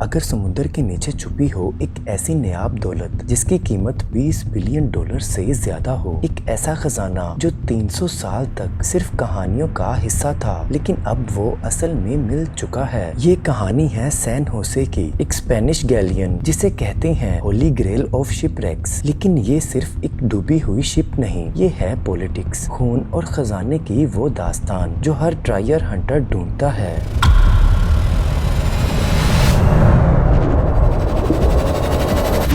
اگر سمندر کے نیچے چھپی ہو ایک ایسی نیاب دولت جس کی قیمت $20 بلین سے زیادہ ہو، ایک ایسا خزانہ جو 300 سال تک صرف کہانیوں کا حصہ تھا لیکن اب وہ اصل میں مل چکا ہے۔ یہ کہانی ہے سین ہوسے کی، ایک اسپینش گیلین جسے کہتے ہیں holy grail of shipwrecks. لیکن یہ صرف ایک ڈوبی ہوئی شپ نہیں، یہ ہے پولیٹکس، خون اور خزانے کی وہ داستان جو ہر ٹرائر ہنٹر ڈھونڈتا ہے۔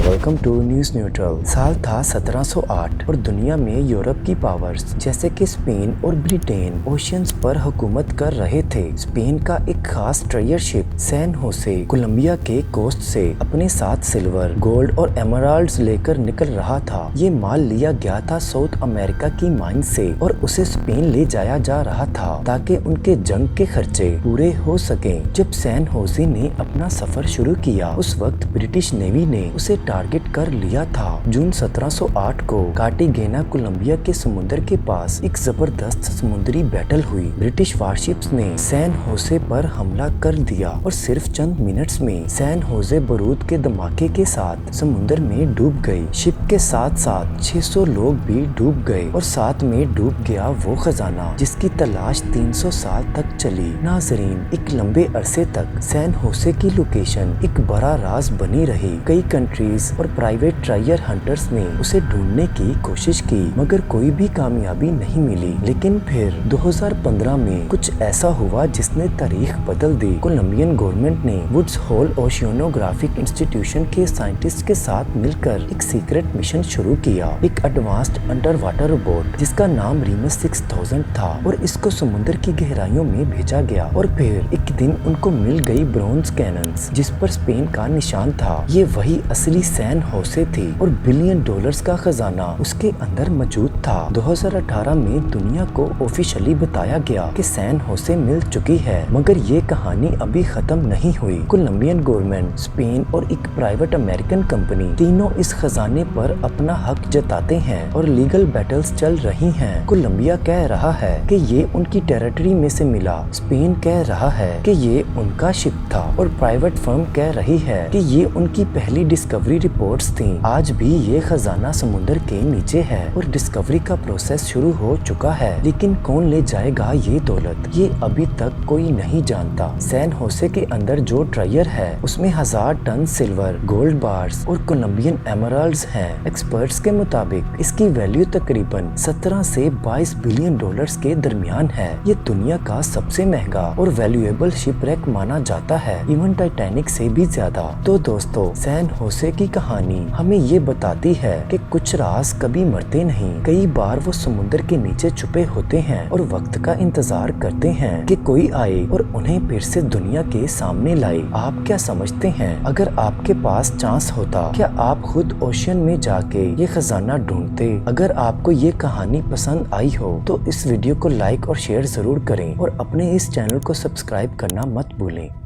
Welcome to news neutral. سال تھا 1708 اور دنیا میں یورپ کی پاورز جیسے کہ اسپین اور برٹین اوشینز پر حکومت کر رہے تھے۔ اسپین کا ایک خاص ٹرائر شپ سین ہوسے کولمبیا کے کوسٹ سے اپنے ساتھ سلور، گولڈ اور ایمرالڈز لے کر نکل رہا تھا۔ یہ مال لیا گیا تھا ساؤتھ امریکہ کی مائن سے اور اسے اسپین لے جایا جا رہا تھا تاکہ ان کے جنگ کے خرچے پورے ہو سکیں۔ جب سین ہوسے نے اپنا سفر شروع کیا اس وقت برٹش نیوی نے اسے ٹارگٹ کر لیا تھا۔ جون 1708 کو کارٹیگینا کولمبیا کے سمندر کے پاس ایک زبردست سمندری بیٹل ہوئی۔ برٹش وارشپس نے سین ہوسے پر حملہ کر دیا اور صرف چند منٹس میں سین ہوسے بارود کے دھماکے کے ساتھ سمندر میں ڈوب گئی۔ شپ کے ساتھ ساتھ 600 لوگ بھی ڈوب گئے اور ساتھ میں ڈوب گیا وہ خزانہ جس کی تلاش 300 سال تک چلی۔ ناظرین، ایک لمبے عرصے تک سین ہوسے کی لوکیشن ایک بڑا راز بنی رہی۔ کئی کنٹریز اور پرائیویٹ ٹرائر ہنٹرز نے اسے ڈھونڈنے کی کوشش کی مگر کوئی بھی کامیابی نہیں ملی۔ لیکن پھر 2015 میں کچھ ایسا ہوا جس نے تاریخ بدل دی۔ کولمبین گورنمنٹ نے ووڈز ہول اوشینوگرافک انسٹیٹیوشن کے سائنٹسٹ کے ساتھ مل کر ایک سیکرٹ مشن شروع کیا، ایک ایڈوانسڈ انڈر واٹر روبوٹ جس کا نام ریمس 6000 تھا اور اس کو سمندر کی گہرائیوں میں بھیجا گیا۔ اور پھر ایک دن ان کو مل گئی برونز کیننز جس پر اسپین کا نشان تھا۔ یہ وہی اصلی سین ہوسے تھی اور $1 بلین کا خزانہ اس کے اندر موجود تھا۔ 2018 میں دنیا کو آفیشلی بتایا گیا کہ سین ہوسے مل چکی ہے مگر یہ کہانی ابھی ختم نہیں ہوئی۔ کولمبین گورنمنٹ، اسپین اور ایک پرائیویٹ امریکن کمپنی تینوں اس خزانے پر اپنا حق جتاتے ہیں اور لیگل بیٹلز چل رہی ہیں۔ کولمبیا کہہ رہا ہے کہ یہ ان کی ٹیریٹری میں سے ملا، اسپین کہہ رہا ہے کہ یہ ان کا شپ تھا اور پرائیویٹ فرم کہہ رہی ہے کہ یہ ان کی پہلی ڈسکوری رپورٹس تھیں۔ آج بھی یہ خزانہ سمندر کے نیچے ہے اور ڈسکوری کا پروسیس شروع ہو چکا ہے، لیکن کون لے جائے گا یہ دولت، یہ ابھی تک کوئی نہیں جانتا۔ سین ہوسے کے اندر جو ٹرائر ہے اس میں 1000 ٹن سلور، گولڈ بارز اور کولمبین ایمرالڈز ہیں۔ ایکسپرٹس کے مطابق اس کی ویلیو تقریباً 17 سے $22 بلین کے درمیان ہے۔ یہ دنیا کا سب سے مہنگا اور ویلیویبل شپ ریک مانا جاتا ہے، ایون ٹائٹینک سے بھی زیادہ۔ تو دوستو، سین ہوسے کی کہانی ہمیں یہ بتاتی ہے کہ کچھ راز کبھی مرتے نہیں، کئی بار وہ سمندر کے نیچے چھپے ہوتے ہیں اور وقت کا انتظار کرتے ہیں کہ کوئی آئے اور انہیں پھر سے دنیا کے سامنے لائے۔ آپ کیا سمجھتے ہیں؟ اگر آپ کے پاس چانس ہوتا کیا آپ خود اوشین میں جا کے یہ خزانہ ڈھونڈتے؟ اگر آپ کو یہ کہانی پسند آئی ہو تو اس ویڈیو کو لائک اور شیئر ضرور کریں اور اپنے اس چینل کو سبسکرائب کرنا مت بھولیں۔